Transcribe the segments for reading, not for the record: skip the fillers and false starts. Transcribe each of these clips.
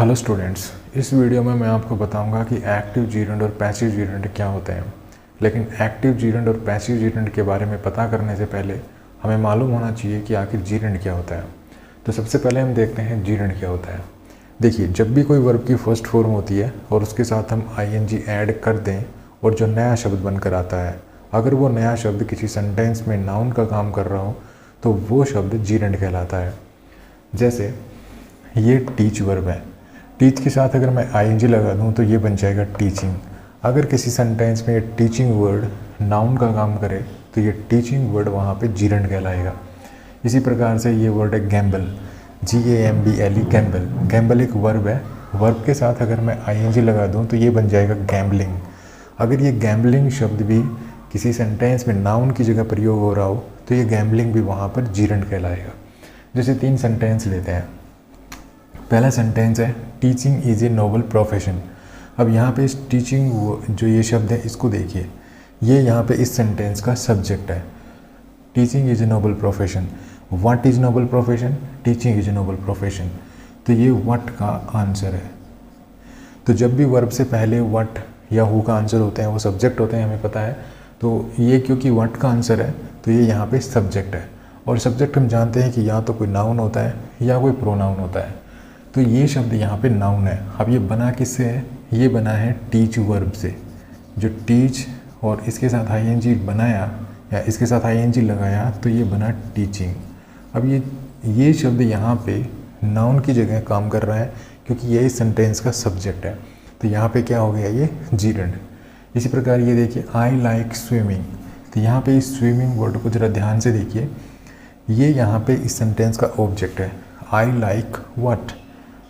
Hello students, इस video में मैं आपको बताऊंगा कि एक्टिव जीरेंड और पैसिव जीरेंड क्या होते हैं। लेकिन एक्टिव जीरेंड और पैसिव जीरेंड के बारे में पता करने से पहले हमें मालूम होना चाहिए कि आखिर जीरेंड क्या होता है। तो सबसे पहले हम देखते हैं जीरेंड क्या होता है। देखिए, जब भी कोई वर्ब की फर्स्ट फॉर्म होती है और उसके साथ हम ing ऐड कर दें और जो नया शब्द बनकर आता है, अगर वो नया शब्द किसी सेंटेंस में नाउन का काम कर रहा हो तो वो शब्द जीरेंड कहलाता है। जैसे ये टीच वर्ब है, टीच के साथ अगर मैं ing लगा दूं तो ये बन जाएगा टीचिंग। अगर किसी सेंटेंस में टीचिंग वर्ड नाउन का काम करे तो ये टीचिंग वर्ड वहाँ पे जीरेंड कहलाएगा। इसी प्रकार से ये वर्ड है गैम्बल, GAMBLE, गैम्बल। गैम्बल एक वर्ब है, वर्ब के साथ अगर मैं ing लगा दूं तो ये बन जाएगा गैम्बलिंग। अगर ये गैम्बलिंग शब्द भी किसी सेंटेंस में नाउन की जगह प्रयोग हो रहा हो तो ये गैम्बलिंग भी वहाँ पर जीरेंड कहलाएगा। जैसे 3 सेंटेंस लेते हैं। पहला सेंटेंस है teaching is a noble profession. अब यहाँ पे इस टीचिंग जो ये शब्द है इसको देखिए, ये यहाँ पे इस सेंटेंस का सब्जेक्ट है। Teaching is a noble profession. What is noble profession? Teaching is a noble profession. तो ये व्हाट का आंसर है। तो जब भी वर्ब से पहले व्हाट या हु का आंसर होते हैं वो सब्जेक्ट होते हैं, हमें पता है। तो ये क्योंकि व्हाट का आंसर है तो ये यहाँ पे सब्जेक्ट है, और सब्जेक्ट हम जानते हैं कि या तो कोई नाउन होता है या कोई प्रोनाउन होता है। तो ये शब्द यहाँ पे नाउन है। अब ये बना किससे है? ये बना है टीच वर्ब से। जो टीच और इसके साथ ing बनाया या इसके साथ ing लगाया तो ये बना टीचिंग। अब ये शब्द यहाँ पे नाउन की जगह काम कर रहा है क्योंकि ये इस सेंटेंस का सब्जेक्ट है। तो यहाँ पे क्या हो गया? ये जीरेंड। इसी प्रकार ये देखिए आई लाइक स्विमिंग। तो यहाँ पे इस स्विमिंग वर्ड को ज़रा ध्यान से देखिए, ये यहाँ पे इस सेंटेंस का ऑब्जेक्ट है। आई लाइक व्हाट,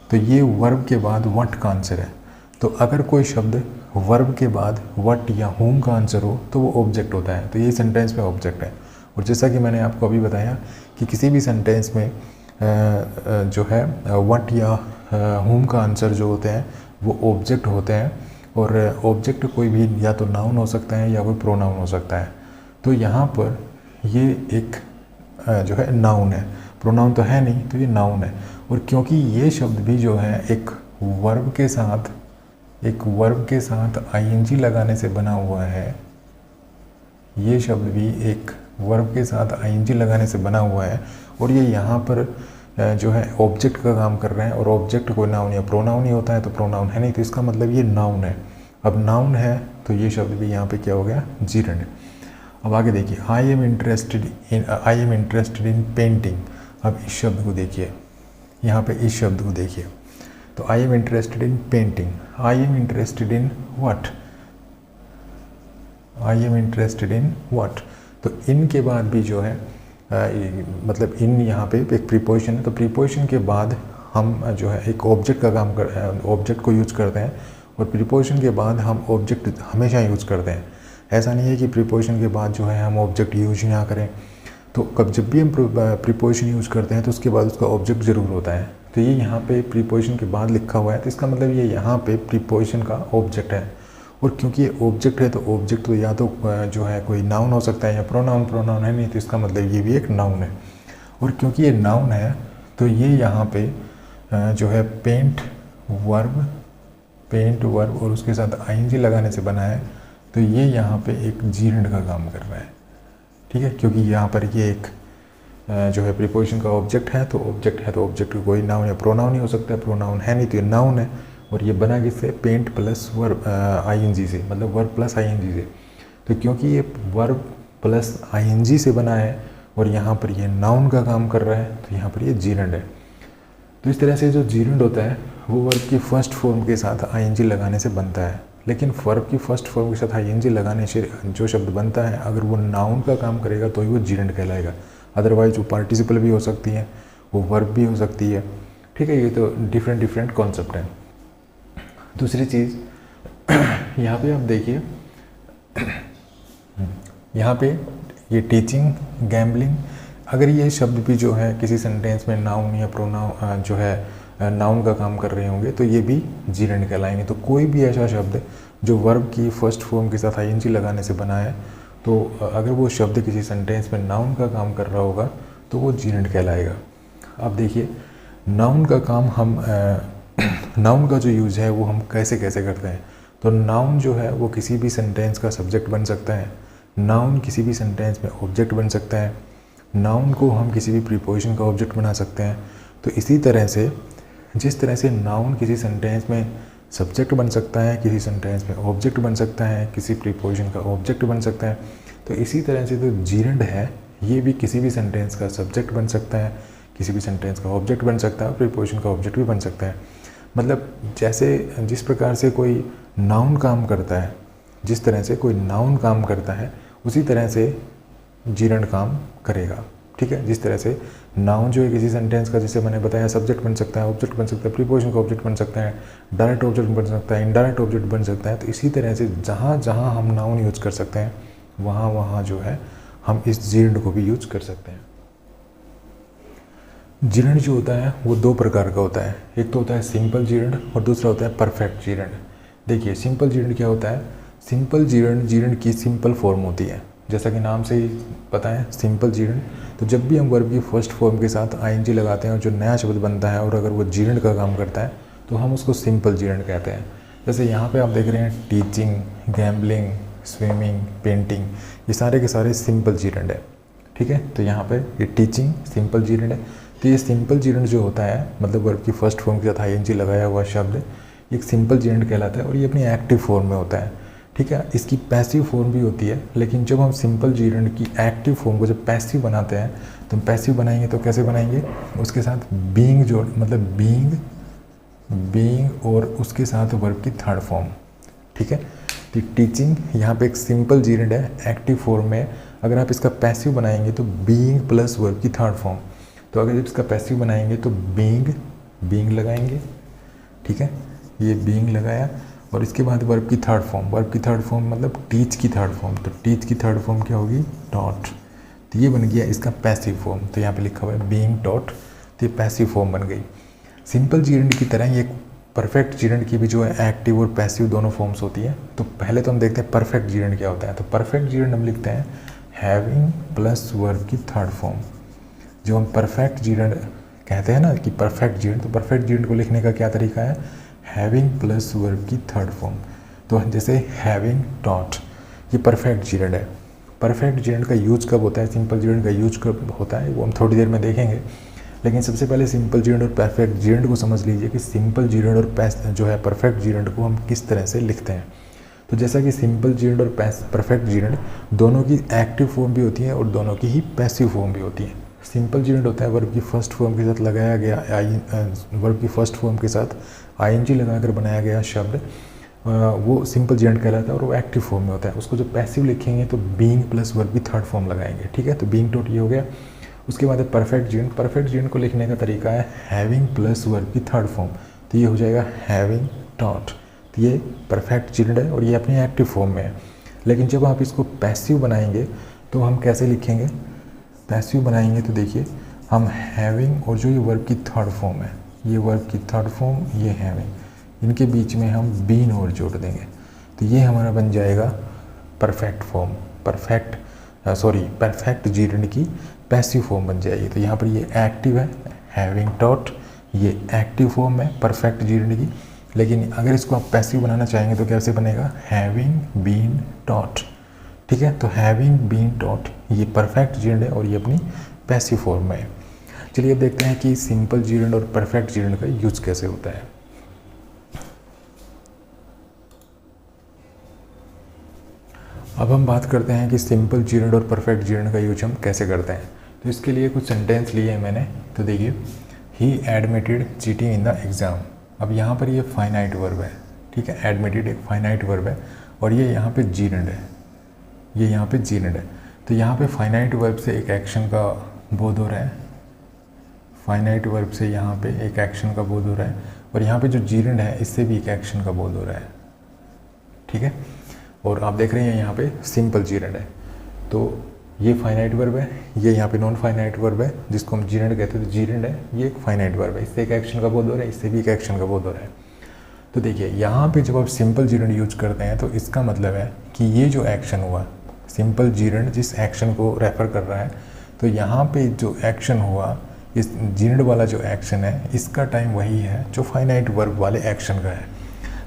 तो ये वर्ब के बाद व्हाट का आंसर है। तो अगर कोई शब्द वर्ब के बाद व्हाट या होम का आंसर हो तो वो ऑब्जेक्ट होता है। तो ये सेंटेंस में ऑब्जेक्ट है। और जैसा कि मैंने आपको अभी बताया कि किसी भी सेंटेंस में जो है व्हाट या होम का आंसर जो होते हैं वो ऑब्जेक्ट होते हैं, और ऑब्जेक्ट कोई भी या तो नाउन हो सकता है या कोई प्रोनाउन हो सकता है। तो यहाँ पर ये एक जो है नाउन है, प्रोनाउन तो है नहीं, तो ये नाउन है। और क्योंकि ये शब्द भी जो है एक वर्ब के साथ ing लगाने से बना हुआ है, ये शब्द भी एक वर्ब के साथ ing लगाने से बना हुआ है, और ये यहाँ पर जो है ऑब्जेक्ट का काम कर रहे हैं। और ऑब्जेक्ट कोई नाउन या प्रोनाउन ही होता है, तो प्रोनाउन है नहीं, तो इसका मतलब ये नाउन है। अब नाउन है तो ये शब्द भी यहाँ पे क्या हो गया? जीरेंड। अब आगे देखिए I am interested in painting. अब इस शब्द को देखिए, यहाँ पे इस शब्द को देखिए, तो I am interested in painting. I am interested in what? I am interested in what? तो इन के बाद भी जो है मतलब इन यहाँ पे एक प्रीपोजिशन है, तो प्रीपोजिशन के बाद हम जो है एक ऑब्जेक्ट का काम ऑब्जेक्ट को यूज़ करते हैं, और प्रीपोजिशन के बाद हम ऑब्जेक्ट हमेशा यूज़ करते हैं। ऐसा नहीं है कि प्रीपोजिशन के बाद जो है हम ऑब्जेक्ट यूज ना करें। तो जब भी हम प्रीपोजिशन यूज़ करते हैं तो उसके बाद उसका ऑब्जेक्ट ज़रूर होता है। तो ये यहाँ पे प्रीपोजिशन के बाद लिखा हुआ है, तो इसका मतलब ये यहाँ पे प्रीपोजिशन का ऑब्जेक्ट है। और क्योंकि ये ऑब्जेक्ट है तो ऑब्जेक्ट तो या तो जो है कोई नाउन हो सकता है या प्रोनाउन है नहीं, तो इसका मतलब ये भी एक नाउन है। और क्योंकि ये नाउन है तो ये यहाँ पे जो है पेंट वर्ब और उसके साथ ing लगाने से बना है, तो ये यहाँ पे एक जीरेंड का काम कर रहा है। ठीक है, क्योंकि यहाँ पर ये एक जो है प्रीपोजिशन का ऑब्जेक्ट है, तो ऑब्जेक्ट कोई नाउन या प्रोनाउन ही हो सकता है, प्रोनाउन है नहीं तो ये नाउन है। और ये बना किससे? पेंट प्लस वर्ब ing से, मतलब वर्ब प्लस ing से। तो क्योंकि ये वर्ब प्लस ing से बना है और यहाँ पर ये नाउन का काम कर रहा है, तो यहाँ पर ये जीरेंड है। तो इस तरह से जो जीरेंड होता है वो वर्ब की फर्स्ट फॉर्म के साथ ing लगाने से बनता है। लेकिन वर्ब की फर्स्ट फॉर्म के साथ ing लगाने से जो शब्द बनता है, अगर वो नाउन का काम करेगा तो ही वो जीरेंड कहलाएगा। अदरवाइज वो पार्टिसिपल भी हो सकती है, वो वर्ब भी हो सकती है। ठीक है, ये तो डिफरेंट कॉन्सेप्ट है। दूसरी चीज़ यहाँ पे आप देखिए, यहाँ पे ये टीचिंग, गैम्बलिंग, अगर ये शब्द भी जो है किसी सेंटेंस में नाउन या प्रोनाउन जो है नाउन का काम कर रहे होंगे तो ये भी जीरेंड कहलाएंगे। तो कोई भी ऐसा शब्द जो वर्ब की फर्स्ट फॉर्म के साथ ing लगाने से बना है, तो अगर वो शब्द किसी सेंटेंस में नाउन का काम कर रहा होगा तो वो जीरेंड कहलाएगा। अब देखिए नाउन का काम हम नाउन का जो यूज़ है वो हम कैसे कैसे करते हैं। तो नाउन जो है वो किसी भी सेंटेंस का सब्जेक्ट बन सकता है, नाउन किसी भी सेंटेंस में ऑब्जेक्ट बन सकता है, नाउन को हम किसी भी प्रीपोजिशन का ऑब्जेक्ट बना सकते हैं। तो इसी तरह से जिस तरह से नाउन किसी सेंटेंस में सब्जेक्ट बन सकता है, किसी सेंटेंस में ऑब्जेक्ट बन सकता है, किसी प्रीपोजिशन का ऑब्जेक्ट बन सकता है, तो इसी तरह से जो जीरेंड है ये भी किसी भी सेंटेंस का सब्जेक्ट बन सकता है, किसी भी सेंटेंस का ऑब्जेक्ट बन सकता है और प्रीपोजिशन का ऑब्जेक्ट भी बन सकता है। मतलब जैसे जिस प्रकार से कोई नाउन काम करता है, जिस तरह से कोई नाउन काम करता है उसी तरह से जीरेंड काम करेगा। ठीक है, जिस तरह से नाउन जो है किसी सेंटेंस का, जैसे मैंने बताया, सब्जेक्ट बन सकता है, ऑब्जेक्ट बन सकता है, प्रीपोजिशन का ऑब्जेक्ट बन सकता है, डायरेक्ट ऑब्जेक्ट बन सकता है, इनडायरेक्ट ऑब्जेक्ट बन सकता है। तो इसी तरह से जहाँ जहाँ हम नाउन यूज कर सकते हैं वहाँ वहाँ जो है हम इस जीरेंड को भी यूज कर सकते हैं। जीरेंड जो होता है वो दो प्रकार का होता है, एक तो होता है सिंपल जीरेंड और दूसरा होता है परफेक्ट जीरेंड। देखिए सिंपल जीरेंड क्या होता है, सिंपल जीरेंड जीरेंड की सिंपल फॉर्म होती है, जैसा कि नाम से ही पता है सिंपल जीरेंड। तो जब भी हम वर्ब की फर्स्ट फॉर्म के साथ आईएनजी लगाते हैं और जो नया शब्द बनता है और अगर वो जीरेंड का काम करता है तो हम उसको सिंपल जीरेंड कहते हैं। जैसे यहाँ पे आप देख रहे हैं टीचिंग, गैम्बलिंग, स्विमिंग, पेंटिंग, ये सारे के सारे सिंपल जीरेंड है। ठीक है, तो यहाँ पे ये टीचिंग सिंपल जीरेंड है। तो ये सिंपल जीरेंड जो होता है, मतलब वर्ब की फर्स्ट फॉर्म के साथ आईएनजी लगाया हुआ शब्द एक सिंपल जीरेंड कहलाता है और ये अपनी एक्टिव फॉर्म में होता है। ठीक है, इसकी पैसिव फॉर्म भी होती है, लेकिन जब हम सिंपल जीरेंड की एक्टिव फॉर्म को जब पैसिव बनाते हैं तो हम पैसिव बनाएंगे तो कैसे बनाएंगे, उसके साथ बीइंग जोड़, मतलब बीइंग और उसके साथ वर्ब की थर्ड फॉर्म। ठीक है, तो टीचिंग यहाँ पे एक सिंपल जीरेंड है एक्टिव फॉर्म में, अगर आप इसका पैसिव बनाएंगे तो बीइंग प्लस वर्ब की थर्ड फॉर्म। तो अगर जब इसका पैसिव बनाएंगे तो बीइंग लगाएंगे। ठीक है, ये बीइंग लगाया और इसके बाद वर्ब की थर्ड फॉर्म मतलब टीच की थर्ड फॉर्म। तो टीच की थर्ड फॉर्म क्या होगी, टॉट। तो ये बन गया इसका पैसिव फॉर्म। तो यहाँ पे लिखा हुआ है बीइंग टॉट, तो ये पैसिव फॉर्म बन गई। सिंपल जीरेंड की तरह ये परफेक्ट जीरेंड की भी जो है एक्टिव और पैसिव दोनों फॉर्म्स होती है। तो पहले तो हम देखते हैं परफेक्ट जीरेंड क्या होता है। तो परफेक्ट जीरेंड हम लिखते हैं हैविंग प्लस वर्ब की थर्ड फॉर्म। जो हम परफेक्ट जीरेंड कहते हैं ना कि परफेक्ट जीरेंड, तो परफेक्ट जीरेंड को लिखने का क्या तरीका है, हैविंग प्लस वर्ब की थर्ड फॉर्म। तो जैसे हैविंग टॉट, ये परफेक्ट जीरेंड है। परफेक्ट जीरेंड का यूज कब होता है, सिंपल जीरेंड का यूज कब होता है, वो हम थोड़ी देर में देखेंगे। लेकिन सबसे पहले सिंपल जीरेंड और परफेक्ट जीरेंड को समझ लीजिए कि सिंपल जीरेंड और जो है परफेक्ट जीरेंड को हम किस तरह से लिखते हैं। तो जैसा कि सिंपल जीरेंड और परफेक्ट जीरेंड दोनों की एक्टिव फॉर्म भी होती है और दोनों की ही पैसिव फॉर्म भी होती है। सिंपल जीरेंड होता है वर्ब की फर्स्ट फॉर्म के साथ लगाया गया वर्ब की फर्स्ट फॉर्म के साथ आईएनजी लगाकर बनाया गया शब्द, वो सिंपल जीरेंड कहलाता है और वो एक्टिव फॉर्म में होता है। उसको जब पैसिव लिखेंगे तो बीइंग प्लस वर्ब की थर्ड फॉर्म लगाएंगे। ठीक है, तो बीइंग टॉट ये हो गया। उसके बाद है परफेक्ट जीरेंड। परफेक्ट जीरेंड को लिखने का तरीका है हैविंग प्लस वर्ब की थर्ड फॉर्म। तो ये हो जाएगा हैविंग टॉट। तो ये परफेक्ट जीरेंड है और ये अपनी एक्टिव फॉर्म में है। लेकिन जब आप इसको पैसिव बनाएंगे तो हम कैसे लिखेंगे, पैसिव बनाएंगे तो देखिए हम हैविंग और जो ये वर्ब की थर्ड फॉर्म है, ये वर्ब की थर्ड फॉर्म, ये हैविंग, इनके बीच में हम बीन और जोड़ देंगे। तो ये हमारा बन जाएगा परफेक्ट फॉर्म, परफेक्ट जीरेंड की पैसिव फॉर्म बन जाएगी। तो यहाँ पर ये एक्टिव है हैविंग टॉट, ये एक्टिव फॉर्म है परफेक्ट जीरेंड की। लेकिन अगर इसको आप पैसिव बनाना चाहेंगे तो कैसे बनेगा, हैविंग बीन टॉट। ठीक है, तो हैविंग बीन टॉट ये परफेक्ट जीरेंड है और ये अपनी पैसिव फॉर्म में है। चलिए अब देखते हैं कि सिंपल जीरेंड और परफेक्ट जीरेंड का यूज कैसे होता है। अब हम बात करते हैं कि सिंपल जीरेंड और परफेक्ट जीरेंड का यूज हम कैसे करते हैं। तो इसके लिए कुछ सेंटेंस लिए हैं मैंने। तो देखिए, ही admitted cheating in the exam. अब यहाँ पर ये फाइनाइट वर्ब है। ठीक है, एडमिटेड एक फाइनाइट वर्ब है और ये यहाँ पे जीरेंड है, ये यहाँ पे जीरेंड है। तो यहाँ पे फाइनाइट वर्ब से एक एक्शन का बोध हो रहा है, फाइनाइट वर्ब से यहाँ पे एक एक्शन का बोध हो रहा है और यहाँ पे जो जीरेंड है इससे भी एक एक्शन का बोध हो रहा है। ठीक है, और आप देख रहे हैं यहाँ पे सिंपल जीरेंड है। तो ये फाइनाइट वर्ब है, ये यहाँ पे नॉन फाइनाइट वर्ब है जिसको हम जीरेंड कहते हैं। तो जीरेंड है, ये एक फाइनाइट वर्ब है, इससे एक एक्शन का बोध हो रहा है, इससे भी एक एक्शन का बोध हो रहा है। तो देखिए यहाँ पे जब आप सिंपल जीरेंड यूज करते हैं तो इसका मतलब है कि ये जो एक्शन हुआ, सिंपल जीरेंड जिस एक्शन को रेफर कर रहा है, तो यहाँ पे जो एक्शन हुआ इस जीरेंड वाला जो एक्शन है इसका टाइम वही है जो फाइनाइट वर्ब वाले एक्शन का है।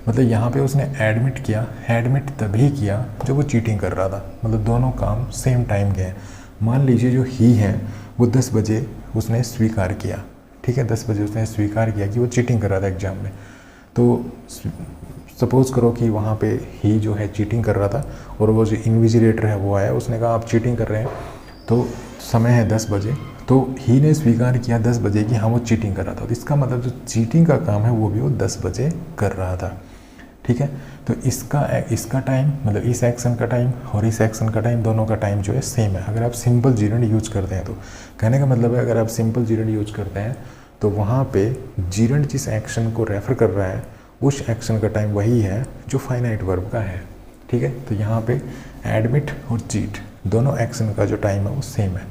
मतलब यहाँ पे उसने एडमिट किया, एडमिट तभी किया जब वो चीटिंग कर रहा था। मतलब दोनों काम सेम टाइम के हैं। मान लीजिए जो ही है वो 10 बजे उसने स्वीकार किया, ठीक है, 10 बजे उसने स्वीकार किया कि वो चीटिंग कर रहा था एग्ज़ाम में। तो सपोज़ करो कि वहाँ पे ही जो है चीटिंग कर रहा था और वो जो इन्विजिलेटर है वो आया, उसने कहा आप चीटिंग कर रहे हैं, तो समय है 10 बजे, तो ही ने स्वीकार किया 10 बजे कि हाँ वो चीटिंग कर रहा था। तो इसका मतलब जो चीटिंग का काम है वो भी वो 10 बजे कर रहा था, ठीक है। तो इसका टाइम मतलब इस एक्शन का टाइम और इस एक्शन का टाइम दोनों का टाइम जो है सेम है। अगर आप सिंपल जीरेंड यूज करते हैं, तो कहने का मतलब है अगर आप सिंपल जीरेंड यूज करते हैं तो वहाँ पे जीरेंड जिस एक्शन को रेफर कर रहा है उस एक्शन का टाइम वही है जो फाइनाइट वर्ब का है, ठीक है। तो यहाँ पे एडमिट और चीट दोनों एक्शन का जो टाइम है वो सेम है।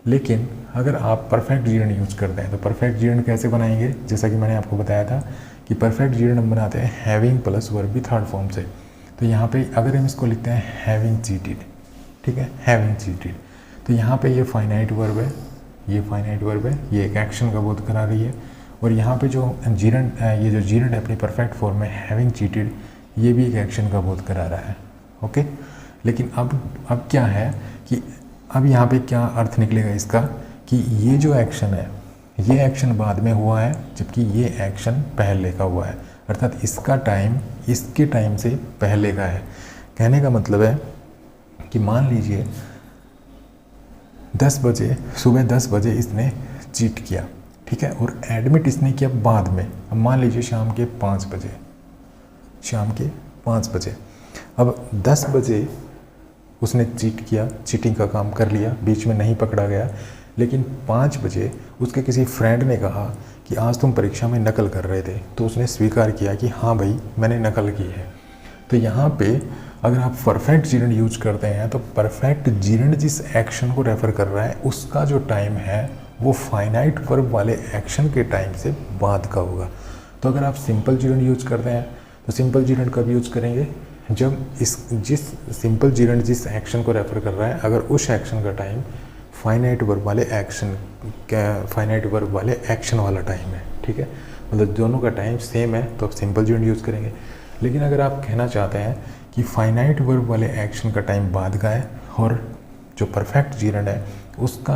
लेकिन अगर आप परफेक्ट जीरेंड यूज करते हैं तो परफेक्ट जीरेंड कैसे बनाएंगे, जैसा कि मैंने आपको बताया था कि परफेक्ट जीरेंड हम बनाते हैं हैविंग प्लस वर्ब भी थर्ड फॉर्म से। तो यहाँ पे अगर हम इसको लिखते हैं हैविंग चीटेड, ठीक है, हैविंग चीटेड, तो यहाँ पे ये फाइनाइट वर्ब है, ये फाइनाइट वर्ब है, ये एक एक्शन का बोध करा रही है। और यहाँ पे जो जीरेंड ये जो जीरेंड है अपनी परफेक्ट फॉर्म में हैविंग चीटेड, ये भी एक एक्शन का बोध करा रहा है, ओके। लेकिन अब क्या है कि अब यहाँ पे क्या अर्थ निकलेगा इसका कि ये जो एक्शन है ये एक्शन बाद में हुआ है जबकि ये एक्शन पहले का हुआ है, अर्थात इसका टाइम इसके टाइम से पहले का है। कहने का मतलब है कि मान लीजिए 10 बजे सुबह 10 बजे इसने चीट किया, ठीक है, और एडमिट इसने किया बाद में। अब मान लीजिए शाम के 5 बजे, शाम के 5 बजे, अब 10 बजे उसने चीट किया, चीटिंग का काम कर लिया, बीच में नहीं पकड़ा गया। लेकिन 5 बजे उसके किसी फ्रेंड ने कहा कि आज तुम परीक्षा में नकल कर रहे थे, तो उसने स्वीकार किया कि हाँ भाई मैंने नकल की है। तो यहाँ पे अगर आप परफेक्ट जीरेंड यूज करते हैं तो परफेक्ट जीरेंड जिस एक्शन को रेफर कर रहा है उसका जो टाइम है वो फाइनाइट वर्ब वाले एक्शन के टाइम से बाद का होगा। तो अगर आप सिंपल जीरेंड यूज करते हैं तो सिंपल जीरेंड कब यूज करेंगे, जब जिस सिंपल जीरेंड जिस एक्शन को रेफर कर रहा है अगर उस एक्शन का टाइम फाइनाइट वर्ब वाले एक्शन वाला टाइम है, ठीक है, मतलब दोनों का टाइम सेम है तो आप सिंपल जीरेंड यूज़ करेंगे। लेकिन अगर आप कहना चाहते हैं कि फाइनाइट वर्ब वाले एक्शन का टाइम बाद का है और जो परफेक्ट जीरेंड है उसका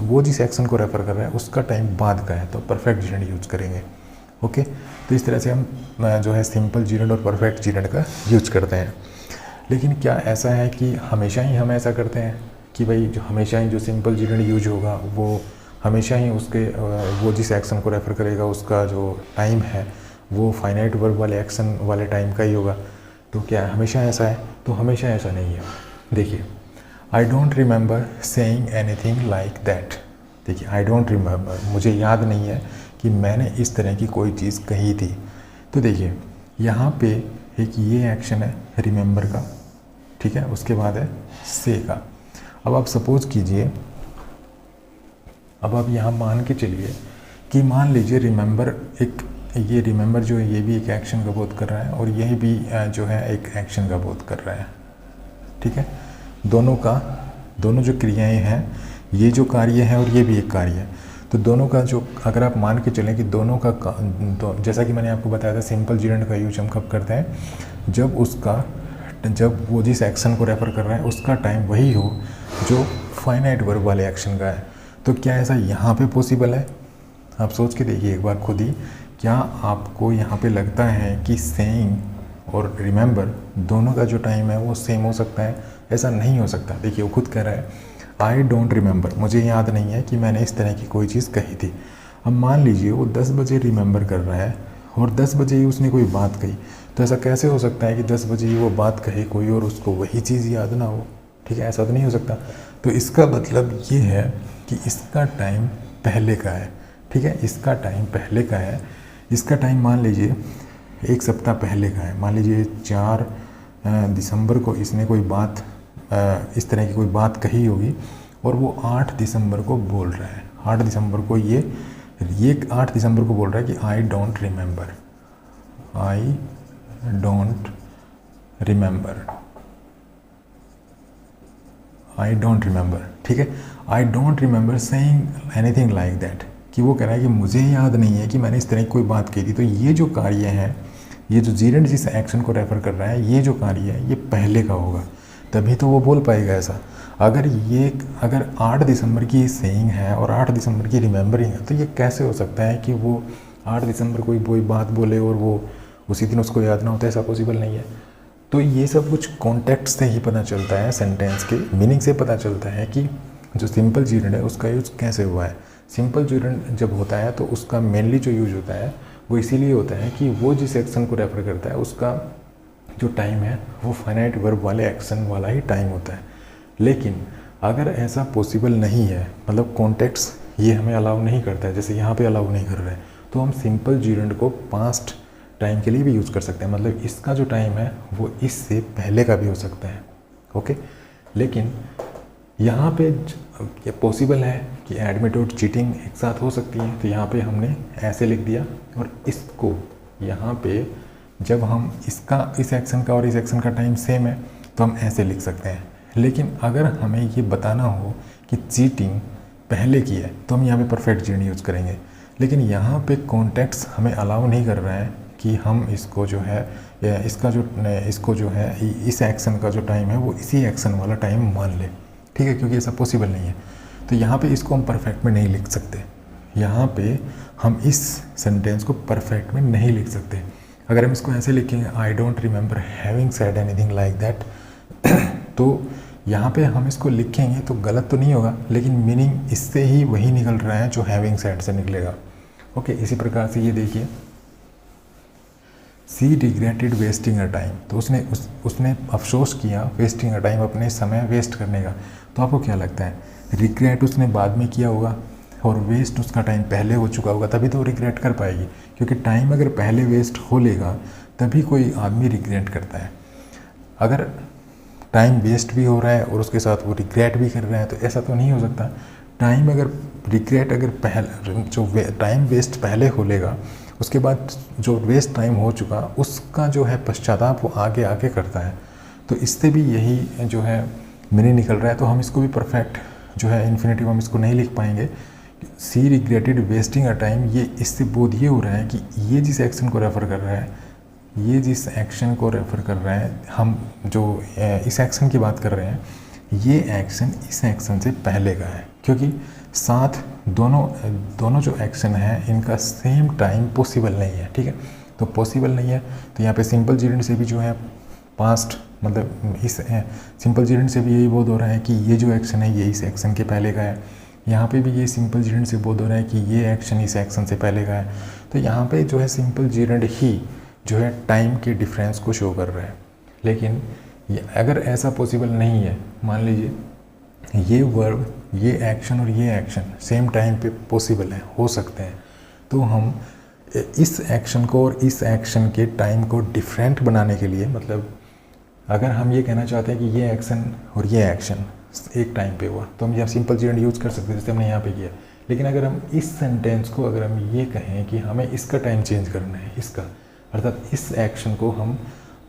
वो जिस एक्शन को रेफर कर रहा है उसका टाइम बाद का है, तो परफेक्ट जीरेंड यूज करेंगे, ओके। तो इस तरह से हम जो है सिंपल जीरेंड और परफेक्ट जीरेंड का यूज करते हैं। लेकिन क्या ऐसा है कि हमेशा ही हम ऐसा करते हैं कि भाई जो हमेशा ही जो सिंपल जीरेंड यूज होगा वो हमेशा ही उसके वो जिस एक्शन को रेफर करेगा उसका जो टाइम है वो फाइनाइट वर्ब वाले एक्शन वाले टाइम का ही होगा? तो क्या हमेशा ऐसा है? तो हमेशा ऐसा नहीं है। देखिए, I don't remember saying anything like that. देखिए, आई डोंट रिमेंबर, मुझे याद नहीं है कि मैंने इस तरह की कोई चीज़ कही थी। तो देखिए, यहाँ पे एक ये एक्शन है रिमेंबर का, ठीक है, उसके बाद है से का। अब आप सपोज कीजिए, अब आप यहाँ मान के चलिए कि मान लीजिए रिमेंबर ये रिमेंबर जो है ये भी एक एक्शन का बोध कर रहा है और यह भी जो है एक एक्शन का बोध कर रहा है, ठीक है। दोनों जो क्रियाएं हैं, ये जो कार्य है और ये भी एक कार्य है, तो दोनों का जो अगर आप मान के चलें कि दोनों का तो जैसा कि मैंने आपको बताया था सिंपल जीरेंड का यूज हम कब करते हैं, जब वो जिस एक्शन को रेफर कर रहा है उसका टाइम वही हो जो फाइनाइट वर्ब वाले एक्शन का है। तो क्या ऐसा यहाँ पे पॉसिबल है? आप सोच के देखिए एक बार खुद ही, क्या आपको यहाँ पे लगता है कि सेइंग और रिमेंबर दोनों का जो टाइम है वो सेम हो सकता है? ऐसा नहीं हो सकता। देखिए, वो खुद कह रहा है आई डोंट रिमेंबर, मुझे याद नहीं है कि मैंने इस तरह की कोई चीज़ कही थी। अब मान लीजिए वो 10 बजे रिमेंबर कर रहा है और 10 बजे ही उसने कोई बात कही, तो ऐसा कैसे हो सकता है कि 10 बजे ही वो बात कहे कोई और उसको वही चीज़ याद ना हो? ठीक है, ऐसा तो नहीं हो सकता। तो इसका मतलब ये है कि इसका टाइम पहले का है, ठीक है, इसका टाइम पहले का है। इसका टाइम मान लीजिए 1 सप्ताह पहले का है। मान लीजिए 4 दिसंबर को इसने कोई बात इस तरह की कोई बात कही होगी और वो 8 दिसंबर को बोल रहा है। 8 दिसंबर को ये 8 दिसंबर को बोल रहा है कि I don't remember, I don't remember, I don't remember, ठीक है, I don't remember saying anything like that. कि वो कह रहा है कि मुझे याद नहीं है कि मैंने इस तरह की कोई बात की थी। तो ये जो कार्य है, ये जो जीरेंड जिस एक्शन को रेफ़र कर रहा है, ये जो कार्य है ये पहले का होगा, तभी तो वो बोल पाएगा ऐसा। अगर 8 दिसंबर की सेइंग है और 8 दिसंबर की रिमेंबरिंग है, तो ये कैसे हो सकता है कि वो 8 दिसंबर कोई बात बोले और वो उसी दिन उसको याद ना होता? ऐसा पॉसिबल नहीं है। तो ये सब कुछ कॉन्टेक्स्ट से ही पता चलता है, सेंटेंस के मीनिंग से पता चलता है कि जो सिंपल जीरेंड है उसका यूज़ कैसे हुआ है। सिंपल जीरेंड जब होता है तो उसका मेनली जो यूज होता है वो इसीलिए होता है कि वो जिस एक्शन को रेफर करता है उसका जो टाइम है वो फाइनाइट वर्ब वाले एक्शन वाला ही टाइम होता है। लेकिन अगर ऐसा पॉसिबल नहीं है, मतलब कॉन्टेक्स्ट ये हमें अलाउ नहीं करता है, जैसे यहाँ पे अलाउ नहीं कर रहे हैं, तो हम सिंपल जीरेंड को पास्ट टाइम के लिए भी यूज़ कर सकते हैं। मतलब इसका जो टाइम है वो इससे पहले का भी हो सकता है। ओके, लेकिन यहाँ पे ये पॉसिबल है कि एडमिट और चीटिंग एक साथ हो सकती है, तो यहाँ पे हमने ऐसे लिख दिया। और इसको यहाँ पे जब हम इस एक्शन का और इस एक्शन का टाइम सेम है तो हम ऐसे लिख सकते हैं। लेकिन अगर हमें ये बताना हो कि चीटिंग पहले की है तो हम यहाँ पे परफेक्ट जीरेंड यूज़ करेंगे। लेकिन यहाँ पे कॉन्टेक्स्ट हमें अलाउ नहीं कर रहा है कि हम इसको जो है इसको जो है इस एक्शन का जो टाइम है वो इसी एक्शन वाला टाइम मान ले, ठीक है, क्योंकि ऐसा पॉसिबल नहीं है। तो यहाँ पे इसको हम परफेक्ट में नहीं लिख सकते, यहाँ पे हम इस सेंटेंस को परफेक्ट में नहीं लिख सकते। अगर हम इसको ऐसे लिखेंगे, I don't remember having said anything like that, तो यहाँ पे हम इसको लिखेंगे तो गलत तो नहीं होगा, लेकिन मीनिंग इससे ही वही निकल रहा है जो हैविंग सेड से निकलेगा। ओके, इसी प्रकार से ये देखिए, सी रिग्रेटेड वेस्टिंग अ टाइम, तो उसने अफसोस किया वेस्टिंग अ टाइम, अपने समय वेस्ट करने का। तो आपको क्या लगता है, रिग्रेट उसने बाद में किया होगा और वेस्ट उसका टाइम पहले हो चुका होगा, तभी तो रिग्रेट कर पाएगी। क्योंकि टाइम अगर पहले वेस्ट हो लेगा तभी कोई आदमी रिग्रेट करता है। अगर टाइम वेस्ट भी हो रहा है और उसके साथ वो रिग्रेट भी कर रहा है तो ऐसा तो नहीं हो सकता। टाइम अगर रिग्रेट अगर पहले जो टाइम वेस्ट पहले हो लेगा, उसके बाद जो वेस्ट टाइम हो चुका उसका जो है पश्चाताप वो आगे आगे करता है। तो इससे भी यही जो है मीनिंग निकल रहा है। तो हम इसको भी परफेक्ट जो है इन्फिनेटिव हम इसको नहीं लिख पाएंगे। सी रिग्रेटेड वेस्टिंग अ टाइम, ये इससे बोध ये हो रहा है कि ये जिस एक्शन को रेफ़र कर रहा है, ये जिस एक्शन को रेफ़र कर रहा है, हम जो इस एक्शन की बात कर रहे हैं, ये एक्शन इस एक्शन से पहले का है। क्योंकि साथ दोनों जो एक्शन है इनका सेम टाइम पॉसिबल नहीं है, ठीक है। तो पॉसिबल नहीं है तो यहाँ पे सिंपल जीरेंड से भी जो है पास्ट, मतलब इस सिंपल जीरेंड से भी यही बोध हो रहा है कि ये जो एक्शन है ये इस एक्शन के पहले का है। यहाँ पे भी ये सिंपल जीरेंड से बोध हो रहा है कि ये एक्शन इस एक्शन से पहले का है। तो यहाँ पे जो है सिंपल जीरेंड ही जो है टाइम के डिफरेंस को शो कर रहा है। लेकिन अगर ऐसा पॉसिबल नहीं है, मान लीजिए ये वर्ब, ये एक्शन और ये एक्शन सेम टाइम पे पॉसिबल है, हो सकते हैं, तो हम इस एक्शन को और इस एक्शन के टाइम को डिफरेंट बनाने के लिए, मतलब अगर हम ये कहना चाहते हैं कि ये एक्शन और ये एक्शन एक टाइम पे हुआ तो हम यहाँ सिंपल जीरेंड यूज़ कर सकते हैं, जैसे हमने यहाँ पे किया। लेकिन अगर हम इस सेंटेंस को अगर हम ये कहें कि हमें इसका टाइम चेंज करना है, इसका अर्थात इस एक्शन को हम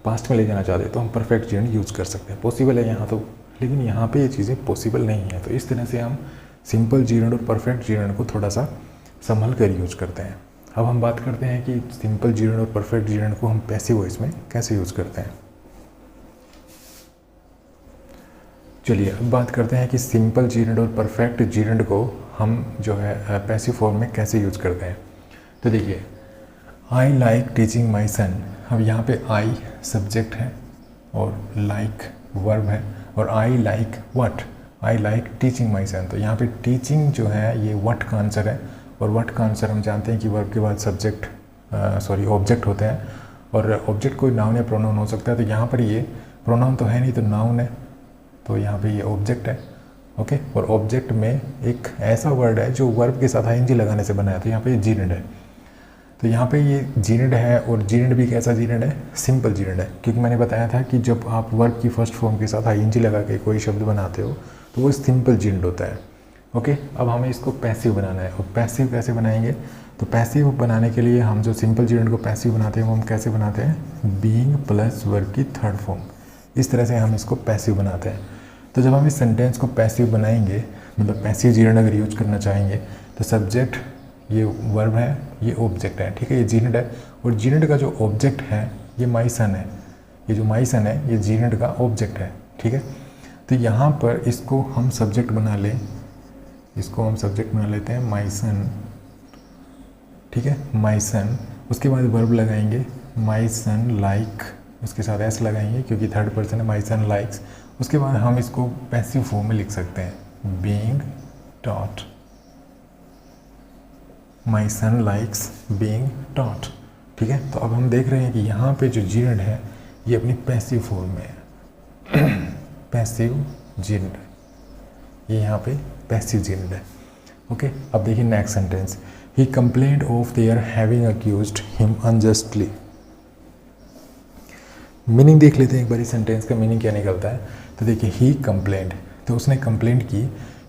पास्ट में ले जाना चाहते हैं, तो हम परफेक्ट जीरेंड यूज़ कर सकते हैं। पॉसिबल है यहाँ तो, लेकिन यहाँ पे ये चीज़ें पॉसिबल नहीं है। तो इस तरह से हम सिंपल जीरेंड और परफेक्ट जीरेंड को थोड़ा सा संभल कर यूज करते हैं। अब हम बात करते हैं कि सिंपल जीरेंड और परफेक्ट जीरेंड को हम पैसिव वॉइस में कैसे यूज़ करते हैं। चलिए अब बात करते हैं कि सिंपल जीरेंड और परफेक्ट जीरेंड को हम जो है पैसिव फॉर्म में कैसे यूज़ करते हैं। तो देखिए, आई लाइक टीचिंग माई सन, अब यहाँ पे आई सब्जेक्ट है और लाइक वर्ब है, और I like what, I like teaching my son. तो यहाँ पे टीचिंग जो है ये व्हाट का आंसर है, और व्हाट का आंसर हम जानते हैं कि वर्ब के बाद सब्जेक्ट ऑब्जेक्ट होते हैं, और ऑब्जेक्ट कोई नाउन या प्रोनाउन हो सकता है। तो यहाँ पर ये प्रोनाउन तो है नहीं, तो नाउन है, तो यहाँ पे ये ऑब्जेक्ट है। ओके, और ऑब्जेक्ट में एक ऐसा वर्ड है जो वर्ब के साथ आईएनजी लगाने से बना है, तो यहाँ पे ये जीरेंड है। तो यहाँ पे ये जीरेंड है, और जीरेंड भी कैसा जीरेंड है, सिंपल जीरेंड है। क्योंकि मैंने बताया था कि जब आप वर्ब की फर्स्ट फॉर्म के साथ आईएनजी लगा के कोई शब्द बनाते हो तो वो सिंपल जीरेंड होता है। ओके, अब हमें इसको पैसिव बनाना है। और पैसिव कैसे बनाएंगे, तो पैसिव बनाने के लिए हम जो सिंपल जीरेंड को पैसिव बनाते हैं वो हम कैसे बनाते हैं, बीइंग प्लस वर्ब की थर्ड फॉर्म, इस तरह से हम इसको पैसिव बनाते हैं। तो जब हम इस सेंटेंस को पैसिव बनाएंगे, मतलब पैसिव जीरेंड अगर यूज करना चाहेंगे, तो सब्जेक्ट ये वर्ब है, ये ऑब्जेक्ट है, ठीक है, ये जीनेट है। और जीनेट का जो ऑब्जेक्ट है ये माई सन है, ये जो माई सन है ये जीनेट का ऑब्जेक्ट है, ठीक है। तो यहाँ पर इसको हम सब्जेक्ट बना लें, इसको हम सब्जेक्ट बना लेते हैं माई सन, ठीक है, माई सन। उसके बाद वर्ब लगाएंगे माई सन लाइक, उसके साथ एस लगाएंगे क्योंकि थर्ड पर्सन है, माई सन लाइक्स। उसके बाद हम इसको पैसिव फॉर्म में लिख सकते हैं, बीइंग टॉट, माई सन लाइक्स बीइंग टॉट, ठीक है। तो अब हम देख रहे हैं कि यहाँ पे जो जीनेट है ये अपनी पैसिव फॉर्म में है, पैसिव जीनेट, ये यहाँ पे पैसिव जीनेट है, ओके। अब देखिए next sentence, he complaint of their having accused him unjustly. Meaning देख लेते हैं एक बार, सेंटेंस का मीनिंग क्या निकलता है। तो देखिए ही कंप्लेंट, तो उसने कंप्लेंट की,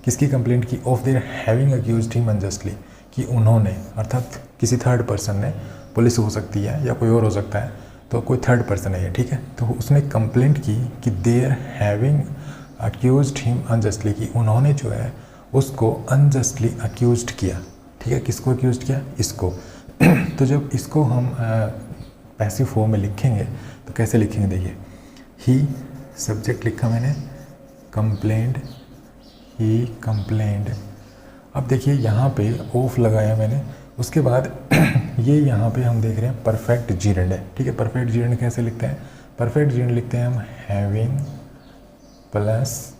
किसकी कंप्लेंट की, of their having accused him unjustly, कि उन्होंने, अर्थात किसी थर्ड पर्सन ने, पुलिस हो सकती है या कोई और हो सकता है, तो कोई थर्ड पर्सन है ये, ठीक है। तो उसने कंप्लेंट की कि their having accused him unjustly, कि उन्होंने जो है उसको अनजस्टली अक्यूज्ड किया, ठीक है। किसको अक्यूज्ड किया, इसको। तो जब इसको हम पैसिव फॉर्म में लिखेंगे तो कैसे लिखेंगे, देखिए ही सब्जेक्ट लिखा मैंने, कंप्लेंट, ही कंप्लेंड। अब देखिए यहाँ पे ऑफ लगाया मैंने, उसके बाद ये यहाँ पे हम देख रहे हैं परफेक्ट जीरेंड है, ठीक है। परफेक्ट जीरेंड कैसे लिखते हैं, परफेक्ट जीरेंड लिखते हैं हम हैविंग प्लस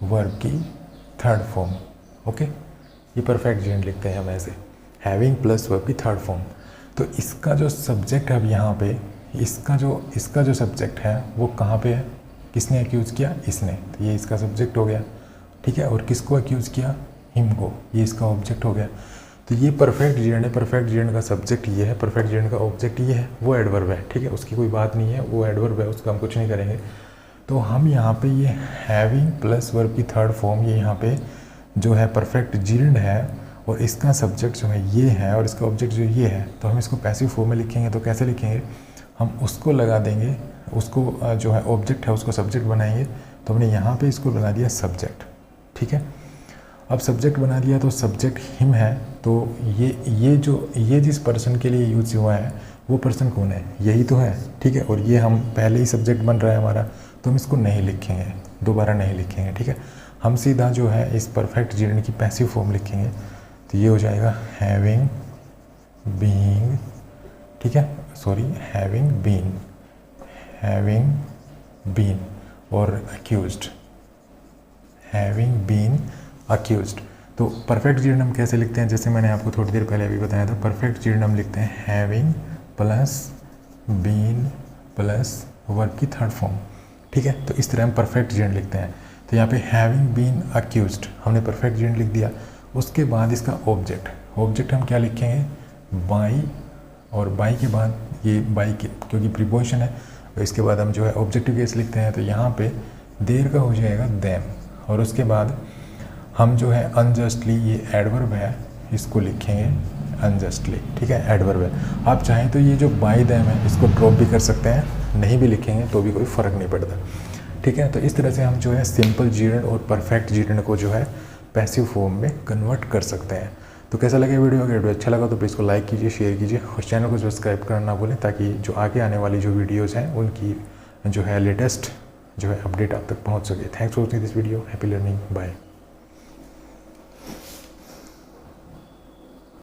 वर्ब की थर्ड फॉर्म, ओके। ये परफेक्ट जीरेंड लिखते हैं हम ऐसे, हैविंग प्लस वर्ब की थर्ड फॉर्म। तो इसका जो सब्जेक्ट है अब यहाँ पे, इसका जो सब्जेक्ट है वो कहाँ पे है, किसने अक्यूज़ किया, इसने, तो ये इसका सब्जेक्ट हो गया, ठीक है। और किसको अक्यूज़ किया, हिम को, ये इसका ऑब्जेक्ट हो गया। तो ये परफेक्ट जीरेंड है, परफेक्ट जीरेंड का सब्जेक्ट ये है, परफेक्ट जीरेंड का ऑब्जेक्ट ये है, वो एडवर्ब है, ठीक है, उसकी कोई बात नहीं है, वो एडवर्ब है, उसका हम कुछ नहीं करेंगे। तो हम यहाँ पे ये हैविंग प्लस वर्ब की थर्ड फॉर्म, ये यहाँ पे जो है परफेक्ट जीरेंड है, और इसका सब्जेक्ट जो है ये है, और इसका ऑब्जेक्ट जो ये है, तो हम इसको पैसिव फॉर्म में लिखेंगे। तो कैसे लिखेंगे, हम उसको लगा देंगे, उसको जो है ऑब्जेक्ट है उसको सब्जेक्ट बनाएंगे। तो हमने यहाँ पे इसको बना दिया सब्जेक्ट, ठीक है। अब सब्जेक्ट बना दिया तो सब्जेक्ट हिम है, तो ये जिस पर्सन के लिए यूज हुआ है वो पर्सन कौन है, यही तो है, ठीक है। और ये हम पहले ही सब्जेक्ट बन रहा है हमारा, तो हम इसको नहीं लिखेंगे, दोबारा नहीं लिखेंगे, ठीक है। हम सीधा जो है इस परफेक्ट जीरेंड की पैसिव फॉर्म लिखेंगे। तो ये हो जाएगा हैविंग बीइंग, ठीक है, सॉरी हैविंग बीन और अक्यूज्ड, हैविंग बीन अक्यूज्ड। तो परफेक्ट जीरेंड हम कैसे लिखते हैं, जैसे मैंने आपको थोड़ी देर पहले अभी बताया था, परफेक्ट जीरेंड हम लिखते हैं having plus been plus verb की थर्ड फॉर्म, ठीक है। तो इस तरह हम परफेक्ट जीरेंड लिखते हैं। तो यहाँ पे हैविंग बीन अक्यूज्ड हमने परफेक्ट जीरेंड लिख दिया। उसके बाद इसका ऑब्जेक्ट हम क्या लिखेंगे, बाई, और बाई के बाद ये बाई के क्योंकि प्रीपोजिशन है, तो इसके बाद हम जो है ऑब्जेक्टिव केस लिखते हैं। तो यहाँ पे देर का हो जाएगा देम, और उसके बाद हम जो है अनजस्टली, ये एडवर्ब है, इसको लिखेंगे अनजस्टली, ठीक है, एडवर्ब है। आप चाहें तो ये जो बाई देम है इसको ड्रॉप भी कर सकते हैं, नहीं भी लिखेंगे तो भी कोई फ़र्क नहीं पड़ता, ठीक है। तो इस तरह से हम जो है सिंपल जीरेंड और परफेक्ट जीरेंड को जो है पैसिव फॉर्म में कन्वर्ट कर सकते हैं। तो कैसा लगे वीडियो, अगर वीडियो अच्छा लगा तो प्लीज़ को लाइक कीजिए, शेयर कीजिए और चैनल को सब्सक्राइब करना ना भूलें, ताकि जो आगे आने वाली जो वीडियोज़ हैं उनकी जो है लेटेस्ट जो है अपडेट आप तक पहुँच सके। Thanks for watching this video, happy learning, bye.